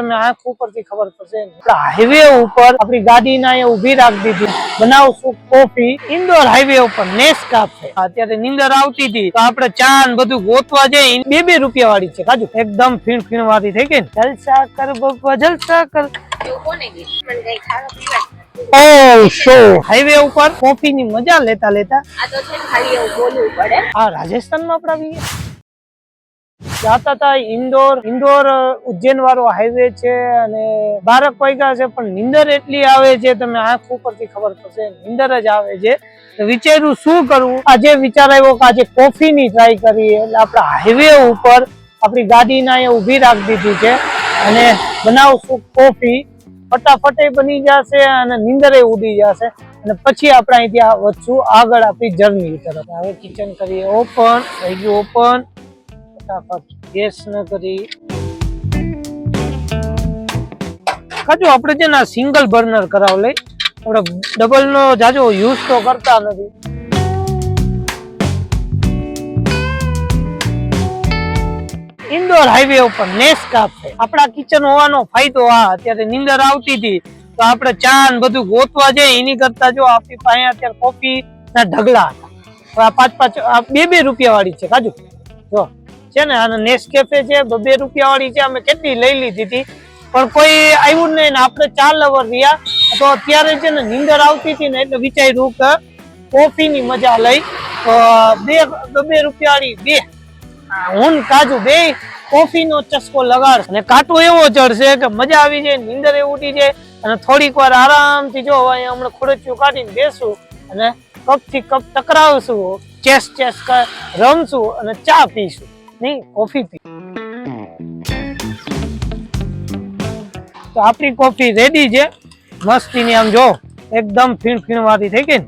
તમે આંખ ઉપરથી ખબર પડશે હાઈવે ઉપર આપણી ગાડીને અહીંયા ઊભી રાખી દીધી બનાવશું કોફી ઇન્દોર હાઈવે ઉપર નેસ્કાફે અત્યારે નીંદર આવતી હતી તો આપણે ચા ને બધું ગોતવા જઈએ 2 રૂપિયા વાળી છે કાજુ એકદમ ફીણ ફીણ વાળી થઈ ગઈ જલસા કર બપ્પા જલસા કર હાઈવે ઉપર કોફી ની મજા લેતા લેતા આ તો છે ખાલી એવું બોલવું પડે આ રાજસ્થાનમાં આપણે આવી જાતા હતા ઇન્દોર ઉજ્જૈન વાળો હાઈવે છે અને 12 વાગ્યા છે પણ નીંદર એટલી આવે છે તમે આંખ ઉપરથી ખબર પડશે નીંદર જ આવે છે વિચાર્યું શું કરવું આજે વિચાર આવ્યો કે આજે કોફી ની ટ્રાય કરીએ એટલે આપણે હાઈવે ઉપર આપણી ગાડીને અહીંયા ઊભી રાખી દીધી છે અને બનાવશું કોફી ફટાફટ બની જશે અને નીંદરે ઉડી જશે અને પછી આપણે અહીંથી વધશું આગળ આપણી જર્ની તરફ હવે કિચન કરીએ ઓપન થઈ ગયું ઓપન ગેસ ન કરી કાજુ આપણે છે ને સિંગલ બર્નર કરાવ લઈ આપણે ડબલ નો જાજો યુઝ તો કરતા નથી ઇન્દોર હાઈવે ઉપર નેસ્કાફે આપણા કિચન હોવાનો ફાયદો અત્યારે નીંદર આવતી હતી તો આપણે ચા ને બધું ગોતવા જઈએ એની કરતા જો આપણી પાસે અત્યારે કોફી ના ઢગલા હતા 2 રૂપિયા વાળી છે કાજુ જો છે ને અને નેસ્કેફે છે 2 રૂપિયા વાળી છે અમે કેટલી લઈ લીધી હતી પણ કોઈ આવ્યું નહીં ને આપણે 4 લવર રહ્યા તો અત્યારે છે ને નીંદર આવતી હતી ને એટલે વિચાર્યું કે કોફી ની મજા લઈ તો 2 રૂપિયા વાળી હું કાજુ બે કોફી નો ચસ્કો લગાડ અને કાંટો એવો ચડશે કે મજા આવી જાય નીંદર એ ઉઠી જાય અને થોડીક વાર આરામથી જો હમણાં ખોડચ્યું કાઢીને બેસું અને કપ થી કપ ટકરાવશું ચેસ રમશું અને ચા પીશું નહીં કોફી પી તો આપણી કોફી રેડી છે મસ્તી ની આમ જો એકદમ ફીણ ફીણ વાળી થઈ ગઈ ને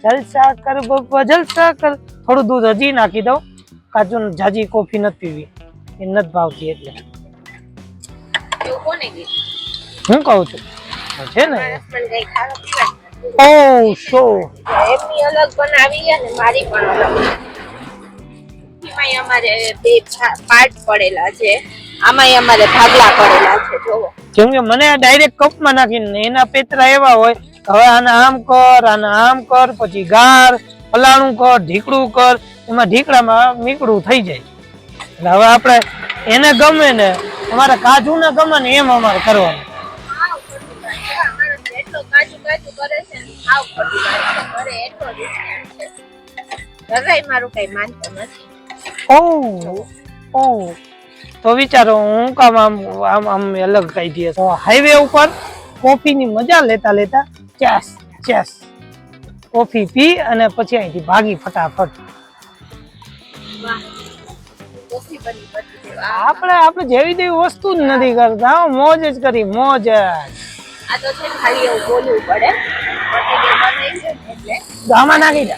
જલસા કર બપ્પા જલસા કર થોડું દૂધ હજી નાખી દઉં કાજુ જાજી કોફી નથી પીવી એ નથી ભાવતી એટલે હું કહું છું છે ને એમની અલગ બનાવી અને મારી પણ અલગ એમાં અમારે 2 પાર્ટ પડેલા છે આમાં અમારે ભાગલા પડેલા છે જોવો જેમ કે મને ડાયરેક્ટ કપમાં નાખીને એના પેતરા એવા હોય હવે આના આમ કર પછી ગાર ફલાણું કર ઢીકડું કર એમાં ઢીકડામાં મીકડું થઈ જાય એટલે હવે આપણે એને ગમે ને અમારે કાજુ ને ગમે ને એમ અમારે કરવાનું મારું કઈ માનતો નથી તો વિચારો હું કામ આમ અલગ કહી દઈએ તો હાઈવે ઉપર કોફી ની મજા લેતા લેતા ચેસ કોફી પી અને પછી અહીંથી ભાગી ફટાફટ આપણે જેવી તેવી વસ્તુ જ નથી કરતા મોજ જ કરી મોજ આ તો છે ખાલી એવું બોલવું પડે ગામમાં નાખી દે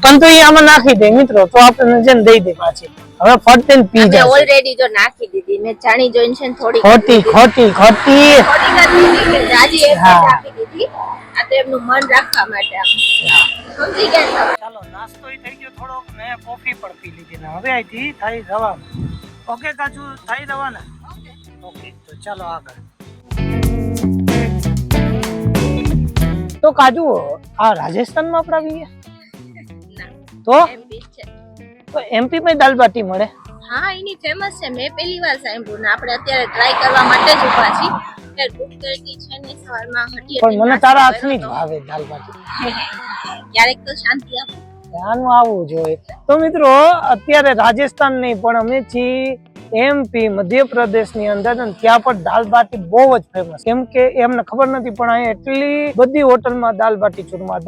પણ તો આમાં નાખી દે મિત્રો તો આપણે જેને દઈ દે પાછી હવે ફટ દઈને પી જાય ઓલરેડી જો નાખી દીધી મેં જાણી જોઈને છે થોડી ખોટી રાજી એમ નાખી દીધી આ તો એમનું મન રાખવા માટે સમજી ગયા ચાલો નાસ્તો થઈ ગયો થોડોક ને કોફી પણ પી લીધી ને હવે અહીંથી થઈ રવાના ઓકે કાજુ થઈ રવાના ઓકે તો ચાલો આગળ તો કાજુ આ રાજસ્થાનમાં આપણે આવી ગયા તો એમપી માં દાલ બાટી મળે હા એની ફેમસ છે મેં પહેલી વાર સાંભળ્યું ને આપણે અત્યારે ટ્રાય કરવા માટે જ ઉભા છીએ કે ગુપ્તની છે ને સવારમાં હટી પણ મને તારા હાથની જ ભાવે દાલ બાટી ક્યારેક તો શાંતિ આપો ધ્યાનમાં આવવું જોઈએ તો મિત્રો અત્યારે રાજસ્થાન નહીં પણ અમે છીએ એમપી મધ્યપ્રદેશ ની અંદર ત્યાં પણ દાલ બાટી બહુ જ ફેમસ કેમ કે એમને ખબર નથી પણ અહીંયા એટલી બધી હોટલમાં દાલ બાટી ચૂરમા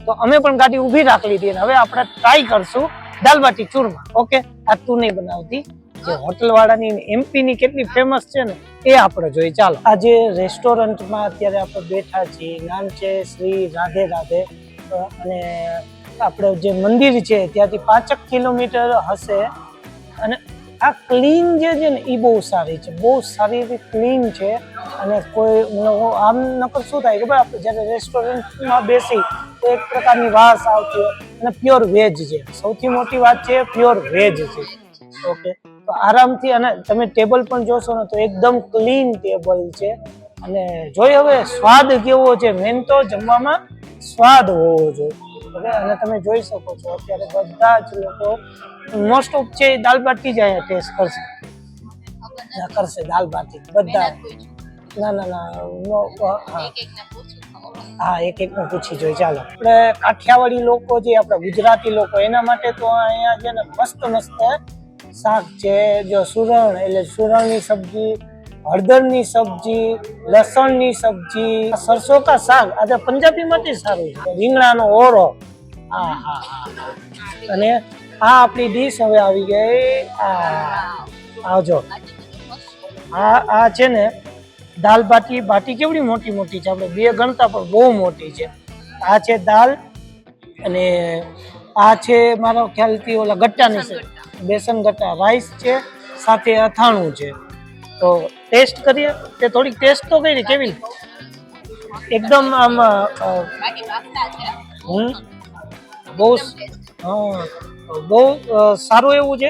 તો અમે પણ ગાડી ઊભી રાખી લીધી હવે આપણે ટ્રાય કરશું દાલ બાટી ચૂરમા ઓકે આ તું નહીં બનાવતી જે હોટલ વાળાની એમપી ની કેટલી ફેમસ છે ને એ આપણે જોઈએ ચાલો આજે રેસ્ટોરન્ટમાં અત્યારે આપણે બેઠા છીએ નામ છે શ્રી રાધે રાધે અને આપણે જે મંદિર છે ત્યાંથી 5 કિલોમીટર હશે અને આ ક્લીન જે છે ને એ બહુ સારી છે બહુ સારી એવી ક્લીન છે અને કોઈ આમ નકર શું થાય કે ભાઈ આપણે જયારે રેસ્ટોરન્ટમાં બેસી તો એક પ્રકારની વાસ આવતી હોય અને પ્યોર વેજ છે. સૌથી મોટી વાત છે પ્યોર વેજ છે. ઓકે, તો આરામથી અને તમે ટેબલ પણ જોશો ને તો એકદમ ક્લીન ટેબલ છે. અને જોઈ હવે સ્વાદ કેવો છે, મેન તો જમવામાં સ્વાદ હોવો જોઈએ. ઓકે, અને તમે જોઈ શકો છો અત્યારે બધા જ લોકો મોસ્ટ ઓફ છે દાલ બાટી જ અહીંયા ટેસ્ટ કરશે દાલ બાટી બધા. ના ના ના હા, એક નું પૂછી જોઈએ. ચાલો, આપણે કાઠિયાવાડી લોકો જે આપણા ગુજરાતી લોકો એના માટે તો અહીંયા છે ને મસ્ત મસ્ત શાક છે. જો સુરણ એટલે સુરણની સબ્જી, હળદરની સબ્જી, લસણની સબ્જી, સરસો કા શાક. આ તો પંજાબીમાંથી સારું છે. રીંગણાનો ઓરો. હા હા હા. અને આ આપણી ડીશ હવે આવી ગઈ. આવજો. આ છે ને દાલ બાટી. બાટી કેવડી મોટી મોટી છે, આપણે બે ગણતા પણ બહુ મોટી છે. આ છે દાલ અને આ છે મારો ખ્યાલથી ઓલા ગટ્ટાની છે, બેસન ગટ્ટા રાઈસ છે, સાથે અથાણું છે. તો ટેસ્ટ કરીએ. તે થોડીક ટેસ્ટ તો કરી કેવી એકદમ આમ બહુ બહુ સારું એવું છે.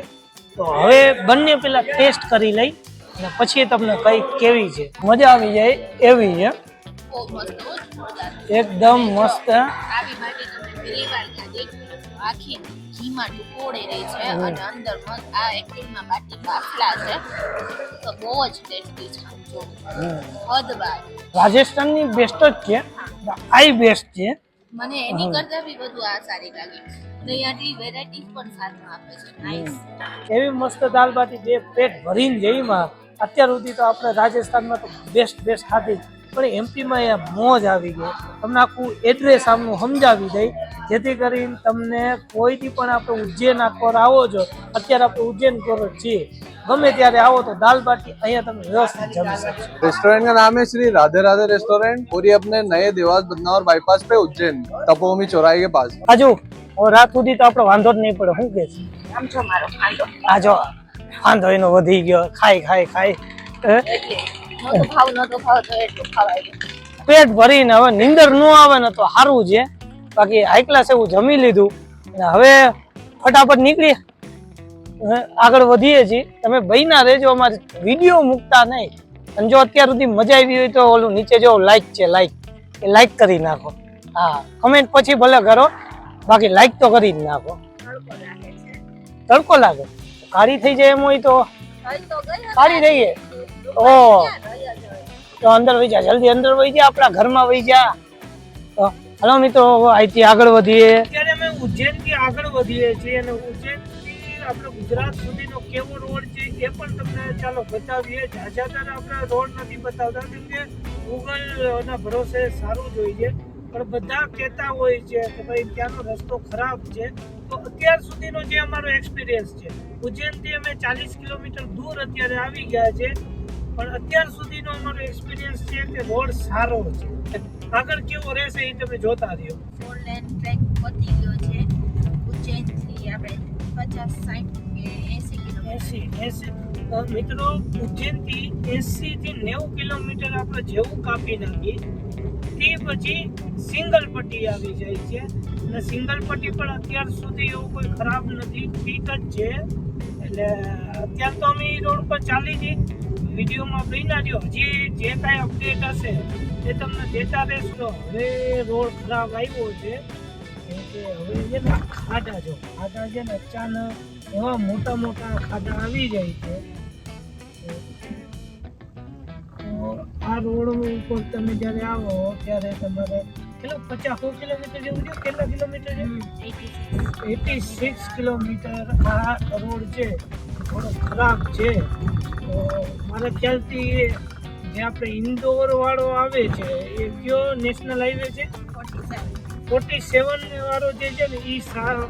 તો હવે બંને પેલા ટેસ્ટ કરી લઈ અને પછી તમને કઈ કેવી છે, મજા આવી જાય એવી છે. એકદમ મસ્ત. આખી ઘીમાં ટુકોડી રહી છે અને અંદર આ એકમાં બાટી બાફલા છે તો બહુ જ ટેસ્ટી છે. જો હદબાર રાજસ્થાનની બેસ્ટ જ છે, આઈ બેસ્ટ છે. મને એની કરતા બી વધુ આ સારી લાગી. અહીંયાથી વેરાયટીઝ પણ સાથમાં આપે છે. નાઈસ. એવી મસ્ત દાલ બાટી બે પેટ ભરીને જઈમાં. અત્યાર સુધી તો આપણે રાજસ્થાનમાં તો બેસ્ટ ખાધી, પણ એમપીમાં અહીંયા મોજ આવી ગઈ. તમને આખું એડ્રેસ આમનું સમજાવી દઈ જેથી કરીને તમને કોઈથી પણ આપણે ઉજ્જૈન આખોર આવો છો, અત્યારે આપણે ઉજ્જૈન કોર છીએ, ગમે ત્યારે આવો તો દાल बाटी અહીંયા તમે વ્યवस्थित जम सकते। रेस्टोरेंट का नाम है श्री राधे राधे रेस्टोरेंट और ये अपने नए देवास बदनावर बाईपास पे उज्जैन तपोभूमि चौराहे के पास। आजो और रात સુધી તો આપણો વાંધો જ નહીં પડે। શું કે છે આમ જો મારો ખાંડો આજો વાંધો એનો વધી ગયો, ખાઈ નતો ભાવ તો એટલું ખવાય ગયું। પેટ ભરીને હવે નીંદર ન આવે ને તો સારું છે, બાકી હાઈ ક્લાસ એવું જમી લીધું અને હવે ફટાફટ નીકળીએ, આગળ વધીએ છીએ। તમે બહીના રહેજો, અમારે વિડીયો મૂકતા નહીં, અને જો અત્યાર સુધી મજા આવી હોય તો ઓલું નીચે જો લાઈક છે, લાઈક કરી નાખો। હા, કમેન્ટ પછી ભલે કરો, બાકી લાઈક તો કરી જ નાખો। તડકો લાગે કાળી થઈ જાય એમ હોય તો કાળી રહીએ તો અંદર વહી જા, જલ્દી અંદર વહી જા, આપણા ઘરમાં વહી જા। તો હાલો મિત્રો, અહીંથી આગળ વધીએ। અત્યારે અમે ઉજ્જૈન થી આગળ વધીએ છીએ અને ઉજ્જૈન થી આપણે ગુજરાત સુધીનો કેવો રોડ છે એ પણ તમને ચાલો બતાવીએ। જાજાતર આપણે રોડ નથી બતાવતા કેમ કે ગૂગલ ના ભરોસે સારું જ હોય છે, પણ બધા કહેતા હોય છે કે ભાઈ ત્યાંનો રસ્તો ખરાબ છે। તો અત્યાર સુધીનો જે અમારો એક્સપિરિયન્સ છે, ઉજ્જૈન થી અમે 40 કિલોમીટર દૂર અત્યારે આવી ગયા છે, પણ અત્યાર સુધીનો અમારો એક્સપિરિયન્સ છે કે રોડ સારો છે। આગળ કેવો રહેશે એ તમે જોતા રહ્યો। 4 લેન ટ્રેક પતી ગયો છે ઉજ્જૈન થી આપણે 50 60 કે 80 કિલોમીટર। મિત્રો ઉજ્જૈન થી 80 થી 90 કિલોમીટર આપણે જેવું કાપી નાખીએ તે પછી સિંગલ પટ્ટી આવી જાય છે, અને સિંગલ પટ્ટી પણ અત્યાર સુધી એવું કોઈ ખરાબ નથી, ઠીક જ છે। એટલે અત્યારે તો અમે રોડ પર ચાલી જઈએ, વિડીયોમાં બન્યા રહ્યો, હજી જે કાંઈ અપડેટ હશે એ તમને દેતા રહેશું। હવે રોડ ખરાબ આવ્યો છે કેમ કે હવે છે ને ખાડા છે ને અચાનક એવા મોટા મોટા ખાડા આવી જાય છે। તો આ રોડ ઉપર તમે જ્યારે આવો ત્યારે તમારે કેટલો 50 કિલોમીટર જેવું છે, કેટલા કિલોમીટર છે? 86 કિલોમીટર આ રોડ છે, થોડો ખરાબ છે। તો મારા ખ્યાલથી જે આપણે ઇન્દોર વાળો આવે છે એ કયો નેશનલ હાઈવે છે? 47 વાળો જે છે ને એ સારો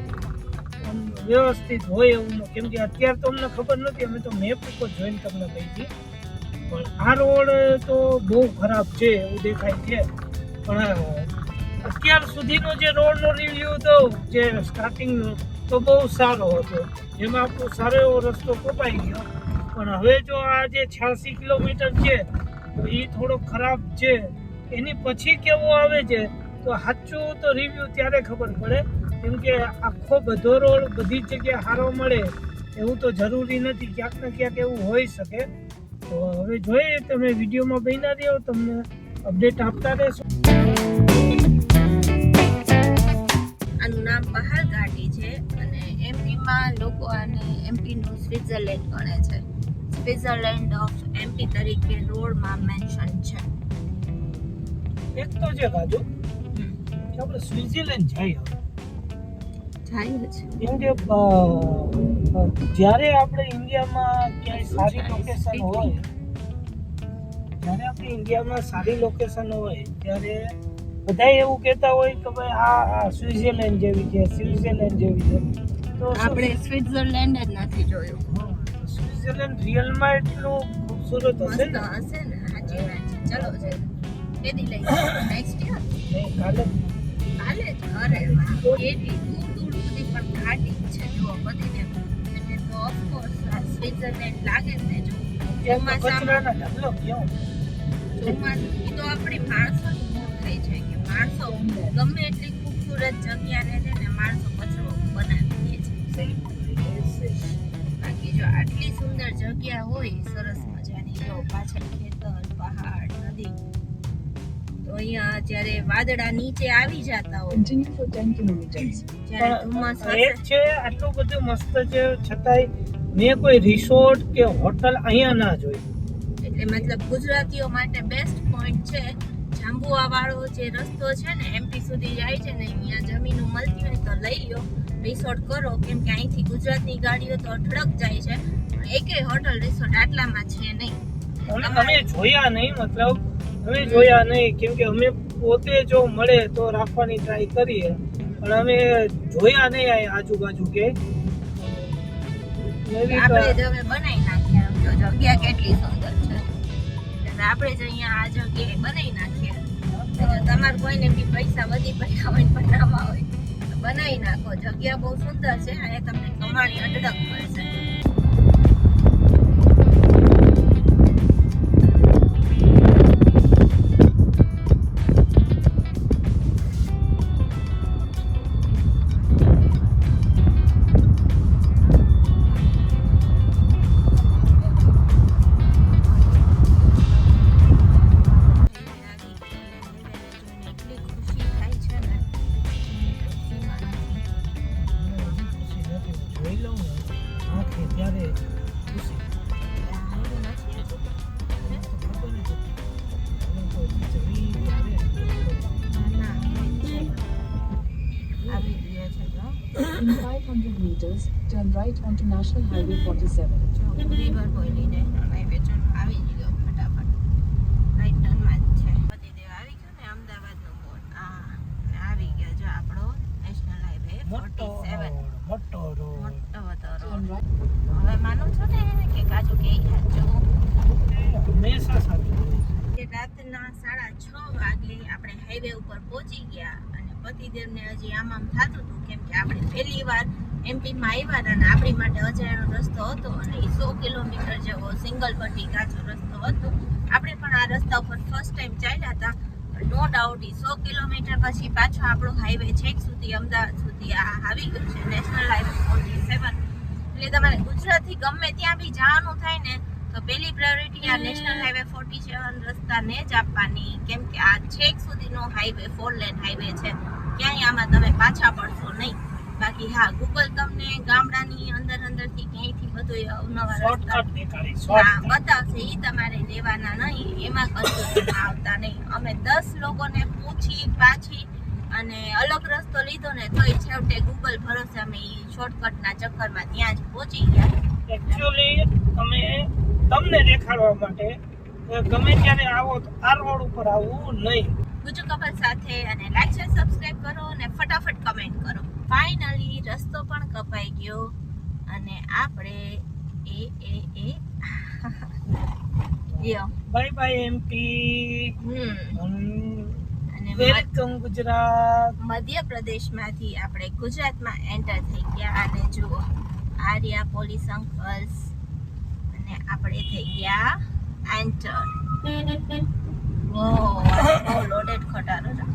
વ્યવસ્થિત હોય એવું, કેમ કે અત્યારે તો અમને ખબર નથી, અમે તો મેપ ઉપર જોઈને તમને કહી હતી, પણ આ રોડ તો બહુ ખરાબ છે એવું દેખાય છે। પણ અત્યાર સુધીનો જે રોડનો રિવ્યુ હતો જે સ્ટાર્ટિંગનો તો બહુ સારો હતો, જેમાં આપણો સારો એવો રસ્તો કપાઈ ગયો। પણ હવે જો આ જે 86 કિલોમીટર છે તો એ થોડો ખરાબ છે। એની પછી કેવો આવે છે તો સાચું તો રિવ્યુ ત્યારે ખબર પડે, કેમ કે આખો બધો રોડ બધી જ જગ્યાએ સારો મળે એવું તો જરૂરી નથી, ક્યાંક ને ક્યાંક એવું હોઈ શકે. તો હવે જોઈએ, તમે વિડીયોમાં બન્યા રહ્યો, તમને અપડેટ આપતા રહેશું. આનું નામ પહાડ ઘાટી છે અને એમપીમાં લોકો આને એમપીનું સ્વિટ્ઝરલેન્ડ ગણે છે. સ્વિટ્ઝરલેન્ડ ઓફ એમપી તરીકે રોડમાં મેન્શન છે. એક તો છે બાજુ કે આપણે સ્વિટ્ઝરલેન્ડ જઈએ હવે, જાય છે કેમ કે જ્યારે આપણે ઇન્ડિયામાં ક્યાંય સારી લોકેશન હોય, જ્યારે આપણે ઇન્ડિયામાં સારી લોકેશન હોય ત્યારે બધા એવું કહેતા હોય કે ભાઈ આ સ્વિટ્ઝરલેન્ડ જેવી છે, સ્વિટ્ઝરલેન્ડ જેવી છે. તો આપણે સ્વિટ્ઝરલેન્ડ જ નથી જોયું. સ્વિટ્ઝરલેન્ડ રિયલમાં એટલું ખૂબસૂરત હશે ને. હશે ને, સાચી વાત છે. ચલો છે કેદી લઈ નેક્સ્ટ યર નહીં, કાલે કાલે જ. અરે વાહ, કેટલી દૂર દૂર સુધી પણ ઘાટી જ છે. જો બધીને એટલે તો ઓફકોર્સ સ્વિટ્ઝરલેન્ડ લાગે જ ને. જો કચરાના ઢગલો ક્યાં ચોમાસું એ તો આપણી માણસોની ભૂલ થઈ છે કે માણસો ગમે એટલી ખૂબસૂરત જગ્યાને છે ને માણસો કચરો બનાવી દે છે. બાકી જો આટલી સુંદર જગ્યા હોય, સરસ મજાની, જો પાછળ ખેતર, પહાડ, નદી, તો અહીંયા જ્યારે વાદળા નીચે આવી જતા હોય, જ્યારે ધુમ્મસ એક છે આટલું બધું મસ્ત છે છતાંય મેં કોઈ રિસોર્ટ કે હોટલ અહીંયા ના જોઈ. એટલે મતલબ ગુજરાતીઓ માટે બેસ્ટ પોઈન્ટ છે. જાંબુઆ વાળો જે રસ્તો છે ને એમપી સુધી જાય છે ને, અહીંયા જમીનો મળતી હોય તો લઈ લ્યો, રિસોર્ટ કરો, કેમ કે અહીંથી ગુજરાતની ગાડીઓ તો અઢળક જાય છે, પણ એકેય હોટલ રિસોર્ટ આટલામાં છે નહીં. અમે જોયા નહીં, મતલબ અમે જોયા નહીં, કેમ કે અમે પોતે જો મળે તો રાખવાની ટ્રાય કરીએ, પણ અમે જોયા નહીં આ આજુબાજુ કે આપણે જ હવે બનાવી નાખીએ. જો જગ્યા કેટલી સુંદર છે, એટલે આપણે જ અહીંયા આ જગ્યાએ બનાવી નાખીએ. જો તમારે કોઈને બી પૈસા વધી પડ્યા હોય, બનાવવા હોય તો બનાવી નાખો. જગ્યા બહુ સુંદર છે, અહીંયા તમને કમાણી અઢળક મળશે. જોઈ લઉં ને આંખે ત્યારે ખુશી ખબર નથી. In 500 meters, turn right onto National Highway 47. River બોલીને હાઈવે ચલો આવી જ ગયો ફટાફટ. રાઈટ ટર્નમાં જ છે. પતિદેવ આવી ગયો ને અમદાવાદનો બોર્ડ. આવી ગયો જો આપણો નેશનલ હાઈવે 47. મોટો રોડ. મોટો હતો Turn રોડ. right. હવે માનું છો ને કે કાજુ કે સાચું હંમેશા સાચું હોય છે. કે રાતના 6:30 વાગે આપણે હાઈવે ઉપર પહોંચી ગયા અને પતિદેવને હજી આમ થતું હતું, કેમ કે આપણે પહેલી વાર એમપીમાં આવ્યા હતા અને આપણી માટે અજાણ્યો રસ્તો હતો અને એ 100 કિલોમીટર જેવો સિંગલ પટ્ટી કાચો રસ્તો હતો. આપણે પણ આ રસ્તા ઉપર ફર્સ્ટ ટાઈમ ચાલ્યા હતા. નો ડાઉટ 100 કિલોમીટર પછી પાછો આપણો હાઈવે છેક સુધી અમદાવાદ સુધી આવી ગયો છે, નેશનલ હાઈવે 47. એટલે તમારે ગુજરાતથી ગમે ત્યાં બી જવાનું થાય ને તો પહેલી પ્રાયોરિટી આ નેશનલ હાઈવે 47 રસ્તાને જ આપવાની, કેમ કે આ છેક સુધીનો હાઈવે 4 લેન હાઈવે છે. ક્યાંય આમાં તમે પાછા પડશો નહીં. બાકી હા, ગૂગલ તમને ગામડાની અંદરથી ક્યાંયથી બધું અવનવા રસ્તા શોર્ટકટ દેખાડી, હા શોર્ટકટ. બતાવશે, એ તમારે લેવાના નહીં, એમાં કન્ફ્યુઝન આવતા નહીં. અમે 10 લોકોને પૂછી પાછી અને અલગ રસ્તો લીધો ને તોય છેવટે ગૂગલ ભરોસે અમે એ શોર્ટકટના ચક્કરમાં ત્યાં જ પહોંચી ગયા. એકચ્યુઅલી અમે તમને દેખાડવા માટે ગમે ત્યારે આવો તો આ રોડ ઉપર આવવું નહીં. ગુજુ કપલ સાથે અને લાઈક શેર સબસ્ક્રાઇબ કરો અને ફટાફટ કમેન્ટ કરો. ફાઇનલી રસ્તો પણ કપાઈ ગયો અને આપણે યો બાય બાય એમપી અને વેલકમ ગુજરાત. મધ્યપ્રદેશમાંથી આપણે ગુજરાતમાં એન્ટર થઈ ગયા અને જુઓ આર્યા પોલીસ અંકલ્સ અને આપણે થઈ ગયા એન્ટર. બહુ લોડેડ ખટારો છે.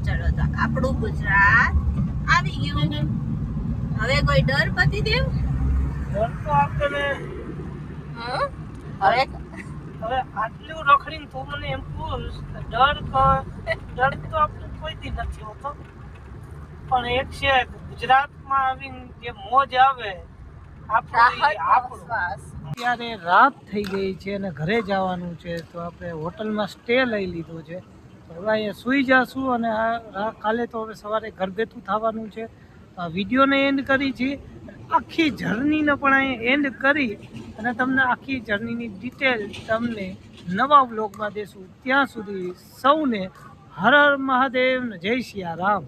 ચલો તો આપણું ગુજરાત આવી ગયું. હવે કોઈ ડર પતિદેવ? ડર તો આપણે હમ? હવે હવે આટલું રખડીને તું મને એમ પૂછ કે ડર તો આપણે કોઈ દી નથી હોતો, પણ એક છે કે ગુજરાતમાં આવીને જે મોજ આવે આપણું. અત્યારે રાત થઈ ગઈ છે અને ઘરે જવાનું છે, તો આપણે હોટલમાં સ્ટે લઈ લીધો છે. તો હવે અહીંયા સૂઈ જશું અને કાલે તો હવે સવારે ઘર બેઠું થવાનું છે. આ વિડીયોને એન્ડ કરી છે, આખી જર્નીને પણ અહીંયા એન્ડ કરી અને તમને આખી જર્નીની ડિટેલ તમને નવા વ્લોગમાં દેશું. ત્યાં સુધી સૌને હર હર મહાદેવ ને જય સિયા રામ.